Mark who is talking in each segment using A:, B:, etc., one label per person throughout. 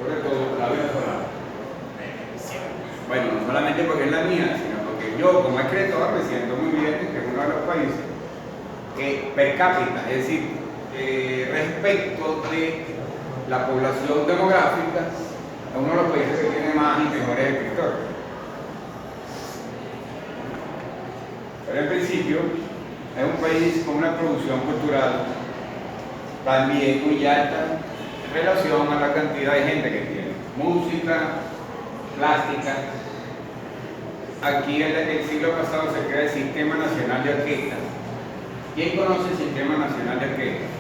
A: sobre todo la venezolana. Bueno, no solamente porque es la mía, sino porque yo como escritor me siento muy bien que es uno de los países que per cápita, es decir, respecto de la población demográfica, es uno de los países que tiene más y mejores escritores. Pero en principio es un país con una producción cultural también muy alta en relación a la cantidad de gente que tiene. Música, plástica. Aquí en el siglo pasado se crea el Sistema Nacional de Orquestas. ¿Quién conoce el Sistema Nacional de Orquestas?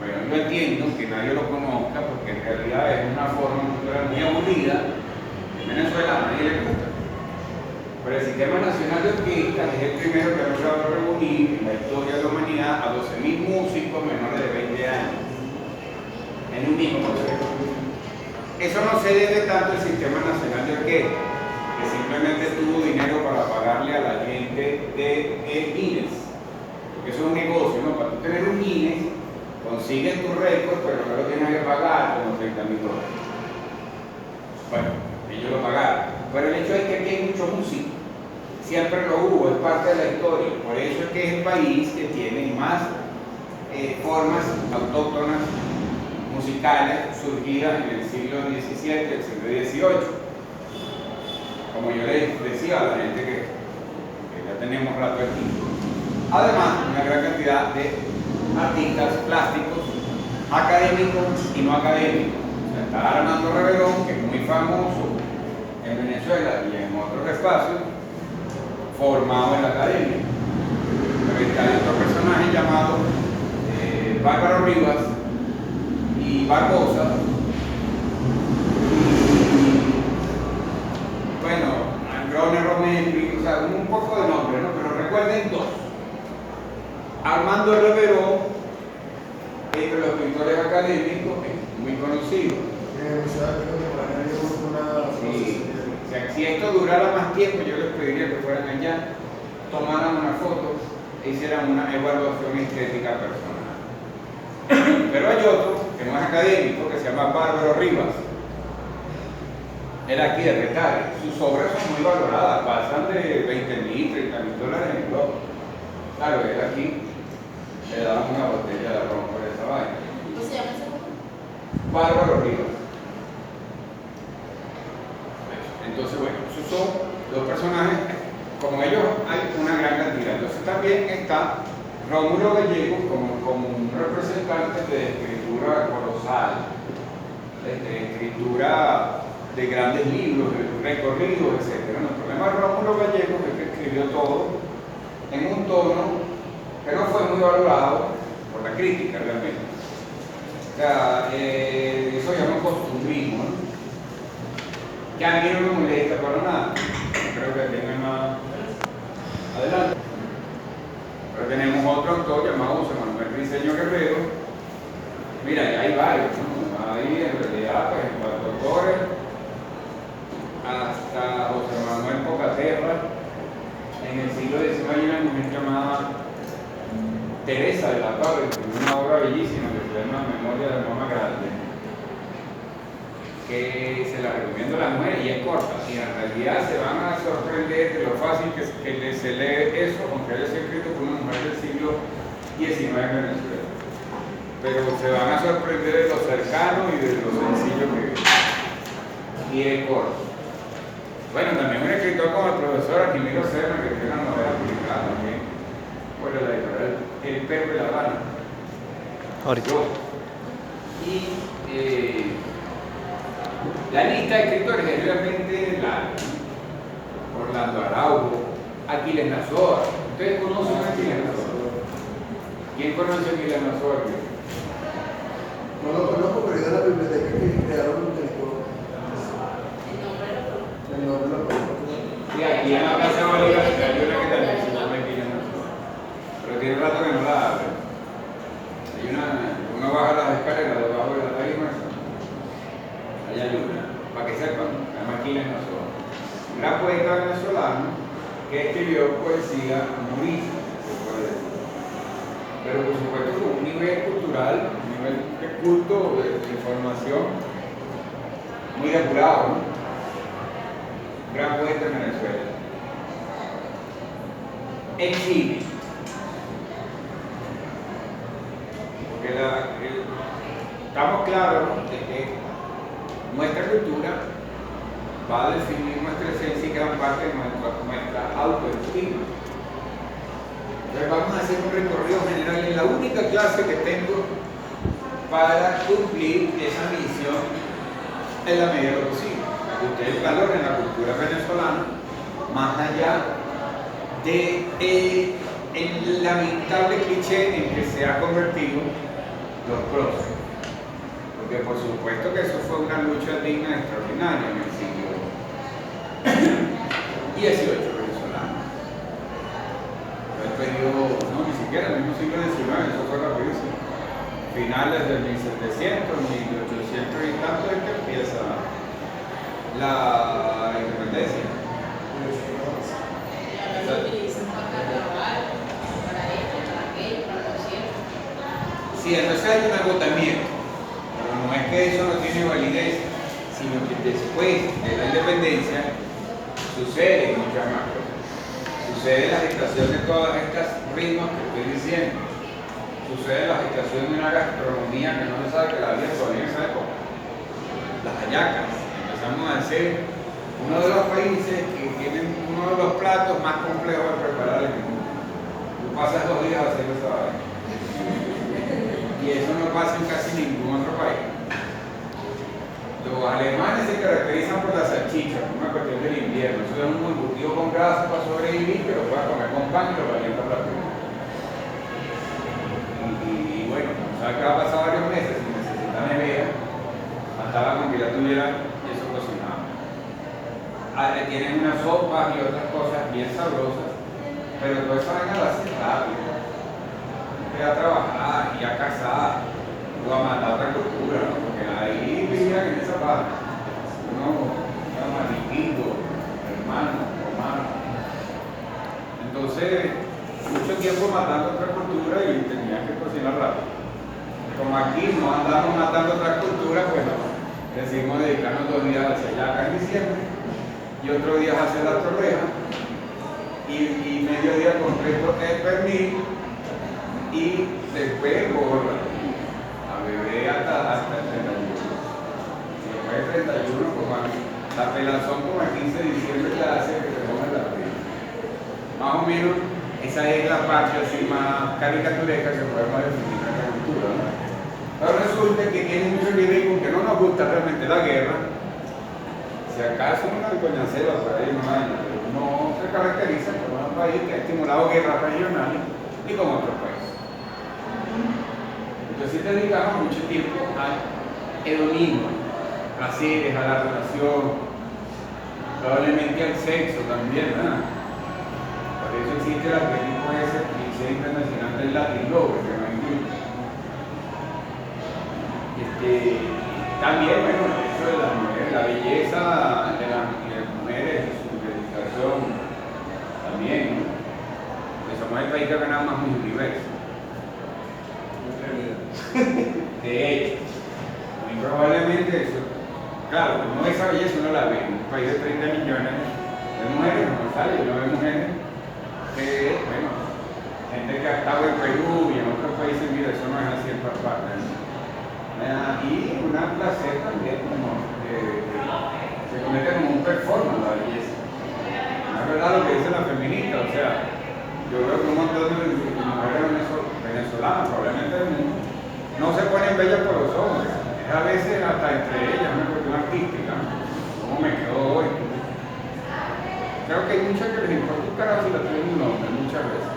A: Bueno, yo entiendo que nadie lo conozca porque en realidad es una forma cultural muy aburrida. En Venezuela a nadie le gusta. Pero el Sistema Nacional de Orquestas es el primero que ha logrado reunir en la historia de la humanidad a 12.000 músicos menores de 20 años en un mismo consejo. Eso no se debe tanto al Sistema Nacional de Orquestas, que simplemente tuvo dinero para pagarle a la gente de Guinness, porque eso es un negocio, ¿no? Para tú tener un Guinness, consigues tu récord, pero luego tienes que pagar como $30.000. Bueno, ellos lo pagaron. Pero el hecho es que aquí hay mucho músico, siempre lo hubo, es parte de la historia. Por eso es que es el país que tiene más formas autóctonas musicales surgidas en el siglo XVII, el siglo XVIII. Como yo les decía a la gente que ya tenemos rato aquí. Además, una gran cantidad de artistas plásticos, académicos y no académicos. O sea, está Armando Reverón, que es muy famoso en Venezuela y en otros espacios, formado en la academia. Pero está otro personaje llamado Bárbaro Rivas y Barbosa. Bueno, Androne Romelli, o sea, un poco de nombre, ¿no? Pero recuerden dos. Armando Reverón, entre los pintores académicos, es muy conocido. Sí. O sea, si esto durara más tiempo, yo les pediría que fueran allá, tomaran una foto e hicieran una evaluación estética personal. Pero hay otro, que no es académico, que se llama Bárbaro Rivas. Él aquí de Retare. Sus obras son muy valoradas, pasan de $20.000, $30.000 en el globo. Claro, él aquí le daban una botella de ron por esa vaina.
B: ¿Cómo se llama ese hombre?
A: Bárbaro Rivas. Entonces, bueno, esos son los personajes, como ellos hay una gran cantidad. Entonces también está Rómulo Gallegos como un representante de escritura colosal, de escritura de grandes libros, de recorridos, etc. El problema de Rómulo Gallegos es que escribió todo en un tono que no fue muy valorado por la crítica realmente. O sea, eso llama costumbrismo, ¿no? Que a mí no me molesta para nada. Creo que tenga más adelante. Pero tenemos otro autor llamado José Manuel Briceño Guerrero. Mira, ya hay varios, ¿no? Ahí en realidad, pues, en cuanto a autores, hasta José Manuel Pocaterra. En el siglo XIX hay una mujer llamada Teresa de la Torre, que tiene una obra bellísima que se llama Memoria de Mamá Grande, que se la recomiendo a las mujeres y es corta, y en realidad se van a sorprender de lo fácil que se lee eso, aunque haya sido escrito por una mujer del siglo XIX en Venezuela. Pero se van a sorprender de lo cercano y de lo sencillo que es. Y es corto. Bueno, también un escritor como el profesor Arquimiro Serna, que tiene una novela publicada también por la editorial El Perro de La Habana.
C: Ahorita.
A: Y la lista de escritores es realmente larga. Orlando Araujo, Aquiles Nazoa. ¿Ustedes conocen a Aquiles Nazoa? ¿Quién conoce a Aquiles Nazoa?
D: No lo conozco, pero he ido a la biblioteca que crearon un teléfono. El nombre lo conozco.
A: Sí, aquí en la Plaza Bolívar hay una que también se llama Aquiles Nazoa. Pero tiene rato que no la abre. Hay uno baja las escaleras debajo de la tarima. Allá hay una, para que sepan, se llama Aquiles Nazoa. Un gran poeta venezolano que escribió poesía humorista, se puede decir. Pero por supuesto con un nivel cultural, un nivel de culto, de información actuación, muy depurado, ¿no? Gran poeta en Venezuela. El cine. Porque estamos claros, ¿no?, de que nuestra cultura va a definir nuestra esencia y gran parte de nuestra autoestima. Entonces vamos a hacer un recorrido general en la única clase que tengo para cumplir esa misión en la medida de lo posible. Que ustedes valoren la cultura venezolana más allá de el lamentable cliché en que se ha convertido los próceres. Porque por supuesto que eso fue una lucha digna y extraordinaria en el siglo XVIII venezolano. El periodo, no, ni siquiera el mismo siglo XIX, eso fue rapidísimo. Finales del 1700, 1800 y tanto es que empieza la independencia. Sí, entonces hay un agotamiento, pero no es que eso no tiene validez, sino que después de la independencia sucede muchas más cosas. Sucede la gestación de todas estas ritmos que estoy diciendo. Sucede la gestación de una gastronomía que no se sabe que la había todavía en esa época. Las hallacas. Empezamos a ser uno de los países que tienen uno de los platos más complejos de preparar en el mundo. Tú pasas 2 días haciendo esa vaina. Y eso no pasa en casi ningún otro país. Los alemanes se caracterizan por la salchicha, por una cuestión del invierno. Eso es un embutido con grasa para sobrevivir, pero puedes comer con pan y lo calientas rápido. Y bueno, sabes que va a pasar varios meses sin necesitar nevera, bastaba con que ya tuviera eso cocinado. Tienen unas sopas y otras cosas bien sabrosas, pero toda esa vaina la hace rápido. A trabajar y a cazar o a matar otra cultura, ¿no? Porque ahí vivían en esa parte unos mariquitos, hermanos, entonces mucho tiempo matando otra cultura y tenían que cocinar rápido. Como aquí no andamos matando otra cultura, pues no, decidimos dedicarnos 2 días a hacer yaca en diciembre y otro día a hacer la torreja y medio día con 3 de pernil. Y después a beber hasta el 31. Si después del 31, pues la pelazón como el 15 de diciembre ya hace que se ponga la vida. Más o menos, esa es la parte así más caricaturesca que podemos definir en la cultura, ¿no? Pero resulta que tiene mucho que ver con que no nos gusta realmente la guerra. Si acaso una coñacera por ahí no hay, pero no se caracteriza como un país que ha estimulado guerras regionales y como otros países. Entonces dedicamos mucho tiempo al hedonismo, placeres, a la relación, probablemente al sexo también, ¿verdad? Por eso existe el arquetipo ese, cliché internacional del Latin Lover, que no incluye. También, bueno, eso de las mujeres, la belleza de las mujeres, su dedicación, también, ¿no? Porque somos el país que ha ganado más multiverso. De hecho, muy probablemente eso, claro, no esa belleza uno la ve en un país de 30 millones de mujeres, no sale, uno ve mujeres que, bueno, gente que ha estado en Perú y en otros países, mira, eso no es así en todas partes. Y una placer también, como se convierte como un performance la belleza. No es verdad lo que dicen las feministas, o sea, yo veo que un montón de mujeres venezolanas, probablemente del mundo, no se ponen bellas por los hombres, es a veces hasta entre ellas una cuestión artística, ¿no? ¿Cómo me quedó hoy? Creo que hay muchas que les importa un carajo si la tienen un hombre, muchas veces.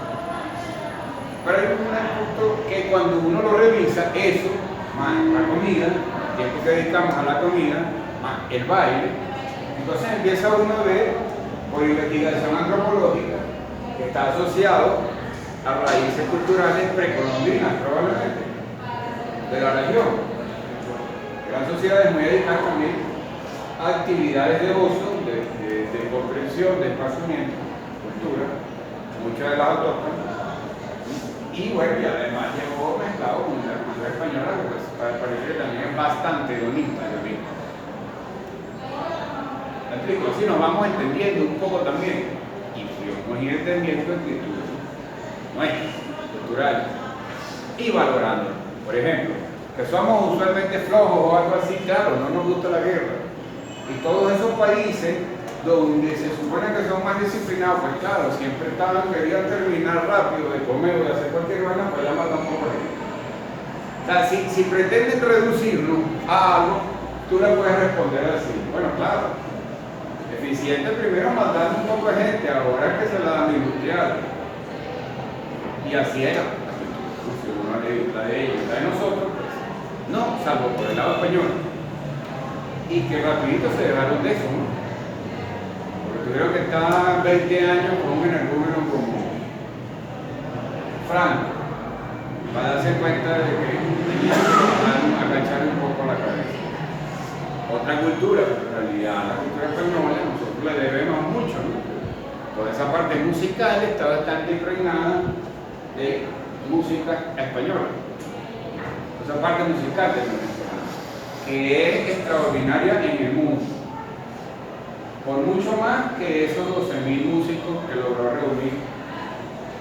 A: Pero hay un punto que cuando uno lo revisa, eso, más la comida, el tiempo que dedicamos a la comida, más el baile, entonces empieza uno a ver, por investigación antropológica, que está asociado a raíces culturales precolombinas, probablemente, de la región. Gran sociedades muy dedicadas también a actividades de ocio, de comprensión, de esparcimiento, cultura, muchas de las autóctonas, y bueno, y además llegó mezclado con una cultura española, pues parece que también es bastante hedonista, yo digo. ¿Me explico? Así nos vamos entendiendo un poco también, y vamos a ir entendiendo en virtudes nuestras, culturales, y valorando. Por ejemplo, que somos usualmente flojos o algo así, claro, no nos gusta la guerra. Y todos esos países donde se supone que son más disciplinados, pues claro, siempre querían terminar rápido de comer o de hacer cualquier vaina, pues ya matan poco de gente. O sea, si pretenden reducirlo a algo, tú le puedes responder así. Bueno, claro, eficiente primero matando un poco de gente, ahora que se la dan industrial. Y así era. Si uno lee la de ellos, la de nosotros, pues no, salvo por el lado español. Y que rapidito se dejaron de eso, ¿no? Tuvieron que estar 20 años con un energúmeno como Franco para darse cuenta de que tenían que agachar un poco la cabeza. Otra cultura, en realidad la cultura española, nosotros le debemos mucho, ¿no? Toda esa parte musical está bastante impregnada de música española. Esa parte musical de Venezuela, que es extraordinaria en el mundo. Por mucho más que esos 12.000 músicos que logró reunir.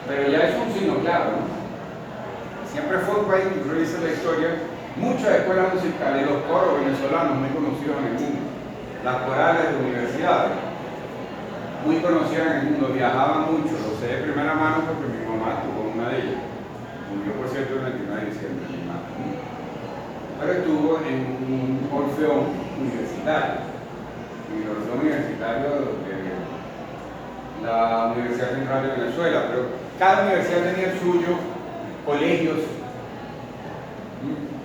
A: Pero ya es un signo claro, ¿no? Siempre fue un país, que revisa la historia, muchas escuelas musicales, los coros venezolanos muy conocidos en el mundo, las corales de universidades, muy conocidas en el mundo, viajaban mucho, lo sé de primera mano porque mi mamá estuvo en una de ellas, murió por cierto el 29 de diciembre, mi mamá, pero estuvo en un orfeón universitario. Y los universitarios de la Universidad Central de Venezuela, pero cada universidad tenía el suyo, colegios,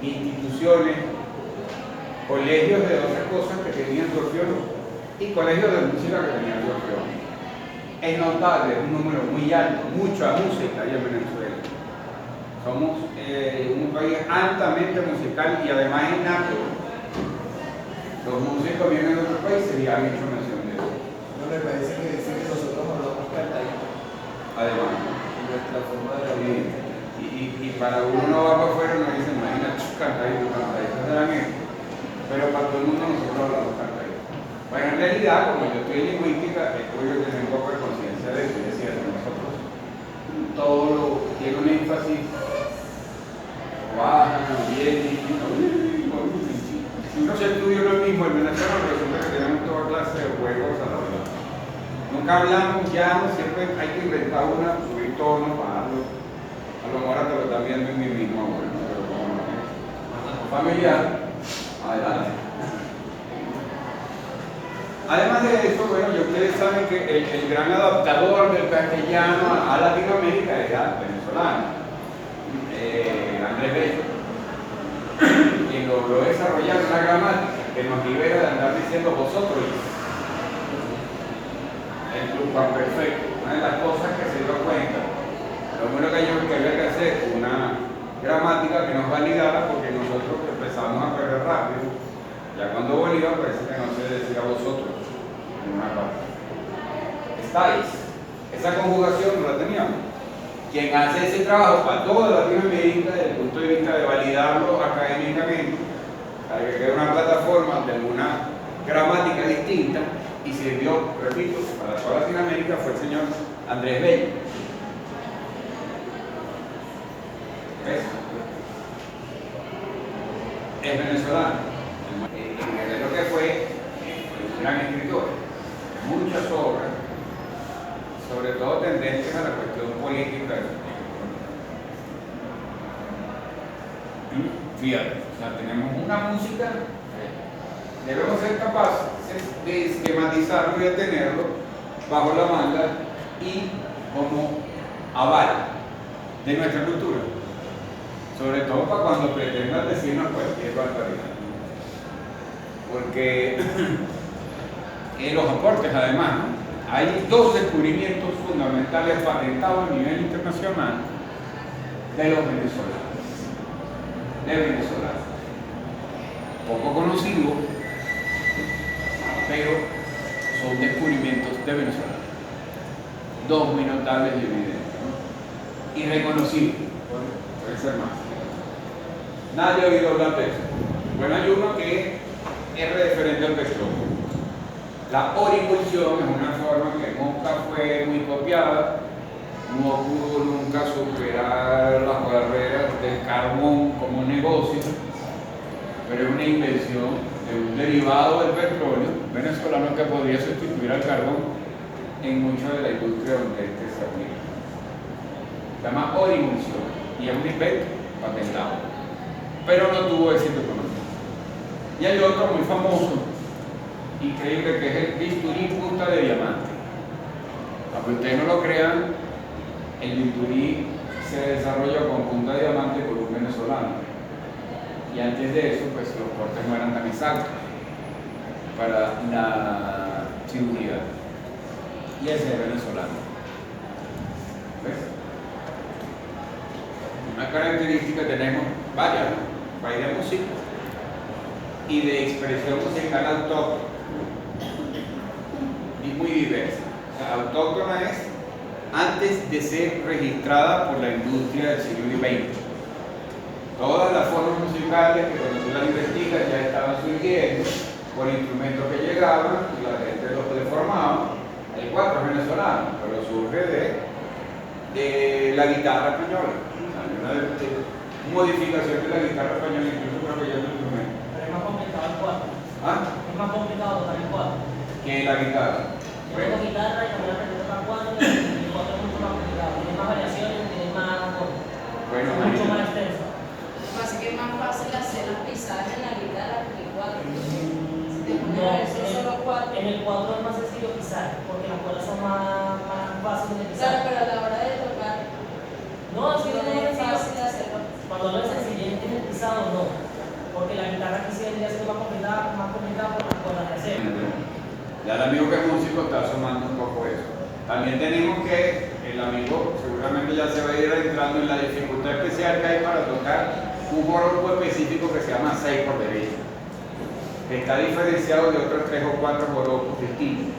A: instituciones, colegios de otras cosas que tenían su orfeón y colegios de música que tenían su orfeón. Es notable, es un número muy alto, mucha música hay en Venezuela. Somos un país altamente musical y además innato. Los músicos vienen de otros países y han hecho mención de eso.
D: No me parece que dicen que nosotros hablamos cantadito.
A: Además,
D: En nuestra forma de hablar.
A: y para uno va para afuera y nos dice, imagínate, cantadito, se dan esto. Pero para todo el mundo nosotros hablamos cantadito. Pues en realidad, como yo estoy en lingüística, es que tener un poco de conciencia de eso. Es decir, que nosotros todo lo tiene un énfasis, baja, viene, si uno se estudia lo mismo, en Venezuela resulta que tenemos toda clase de juegos a la verdad. Nunca hablamos llanos, siempre hay que inventar una, subir tono, bajarlo. A lo mejor hasta lo están viendo en mí mismo ahora, ¿no? Pero como no es familiar, adelante. Además de eso, bueno, ya ustedes saben que el gran adaptador del castellano a Latinoamérica es el venezolano, Andrés Bello. Quien logró desarrollar una gramática que nos libera de andar diciendo vosotros. El perfecto, una de las cosas que se dio cuenta, lo bueno que había que hacer una gramática que nos validara porque nosotros empezamos a correr rápido, ya cuando Bolívar parece que no se decía vosotros en una parte. Estáis, esa conjugación no la teníamos. Quien hace ese trabajo para toda Latinoamérica desde el punto de vista de validarlo académicamente, para que quede una plataforma de una gramática distinta y sirvió, repito, para toda Latinoamérica fue el señor Andrés Bello. ¿Ves? Es venezolano. Lo que fue un gran escritor, muchas obras, sobre todo tendentes a la cuestión política. Fíjate, o sea, tenemos una música, debemos ser capaces de esquematizarlo y de tenerlo bajo la manga y como aval de nuestra cultura, sobre todo para cuando pretendan decirnos cualquier barbaridad. Porque los aportes, además, ¿no? Hay dos descubrimientos fundamentales patentados a nivel internacional de los venezolanos, poco conocidos, pero son descubrimientos de Venezuela, dos muy notables y evidentes, ¿no? Y reconocibles, puede ser más. Nadie ha oído hablar de eso. Bueno, hay uno que es referente al petróleo. La orimulsión es una forma que nunca fue muy copiada, no pudo nunca superar las barreras del carbón como negocio, pero es una invención de un derivado del petróleo venezolano que podría sustituir al carbón en mucha de la industria donde este se aplica. Se llama orimulsión y es un invento patentado, pero no tuvo éxito económico. Y hay otro muy famoso, increíble, que es el bisturí punta de diamante. Aunque ustedes no lo crean, el bisturí se desarrolló con punta de diamante por un venezolano. Y antes de eso, pues los cortes no eran tan exactos para la seguridad. Y ese es venezolano. ¿Ves? Una característica que tenemos, varias, ¿no? Hay de música y de expresión musical autóctona. Y muy diversa. O sea, autóctona es antes de ser registrada por la industria del siglo XX. Todas las formas musicales que cuando tú las investigas ya estaban surgiendo por instrumentos que llegaban y la gente los deformaba. Hay cuatro venezolanos, pero surge de la guitarra española. Una modificación de la guitarra española, incluso creo que ya es un instrumento.
B: Pero es más complicado el cuatro.
A: ¿Ah?
B: Es más complicado tocar el cuatro.
A: Que la guitarra.
B: Yo tengo guitarra y también aprendí a tocar cuatro y el cuatro es mucho más complicado. Tiene más variaciones, tiene más acordes.
A: Bueno,
B: Es mucho más extenso.
E: Lo que pasa es que es más fácil hacer las pisadas en la guitarra que el cuatro. Si te pones
B: No,
E: a ver, son solo cuatro.
B: en el cuatro es más sencillo pisar, porque las cuerdas son más fáciles de pisar.
E: Claro, pero a la hora de tocar,
B: No, así
E: no
B: no
E: es
B: es
E: fácil
B: sencillo.
E: hacerlo.
B: Cuando hablo de sencillez en el pisado, no. Porque la guitarra aquí sí vendría siendo más complicada por las cuerdas de hacer.
A: Ya el amigo que es músico está sumando un poco eso. También tenemos que el amigo seguramente ya se va a ir entrando en la dificultad especial que hay para tocar un joropo específico que se llama 6 por derecha. Está diferenciado de otros 3 o 4 joropos distintos.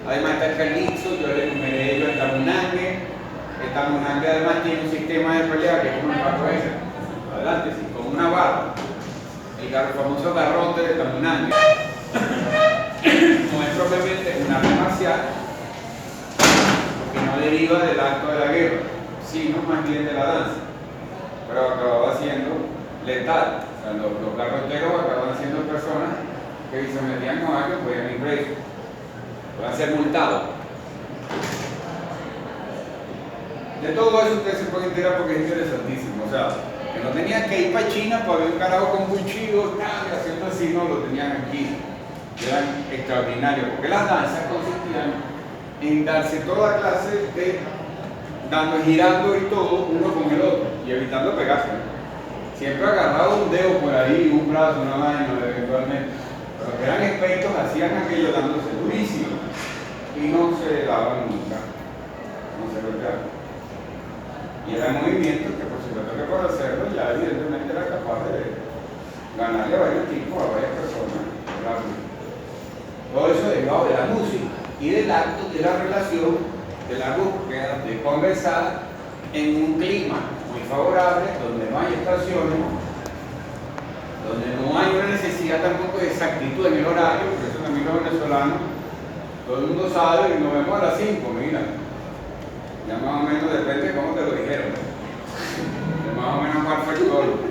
A: Además está el calipso, yo le enumeré el tamunangue. El tamunangue además tiene un sistema de pelea que es como el capoeira. Adelante, sí, como una barra. El famoso garrote de tamunangue. No es propiamente un arte marcial, porque no deriva del acto de la guerra, sino más bien de la danza. Pero acababa siendo letal. O sea, los garroteros acababan siendo personas que si se metían con algo podían ir presos, podían ser multados. De todo eso ustedes se pueden enterar porque es interesantísimo. O sea, que no tenían que ir para China para ver un carajo con cuchillos, nada, haciendo así, no, lo tenían aquí. Eran extraordinarios, porque las danzas consistían en darse toda clase de, girando y todo, uno con el otro, y evitando pegarse. Siempre agarrado un dedo por ahí, un brazo, una mano, eventualmente. Pero los que eran expertos hacían aquello dándose durísimo, y no se daban nunca, no se golpeaban. Y eran movimientos que por supuesto que por hacerlo ya evidentemente era capaz de ganarle a varios tipos, a varias personas. Rápido. Todo eso derivado de la música y del acto de la relación, de la búsqueda, de conversar en un clima muy favorable, donde no hay estaciones, donde no hay una necesidad tampoco de exactitud en el horario, porque eso también los venezolanos, todo el mundo sabe y nos vemos a las 5, mira. Ya más o menos depende de cómo te lo dijeron. De más o menos cuál fue el coro.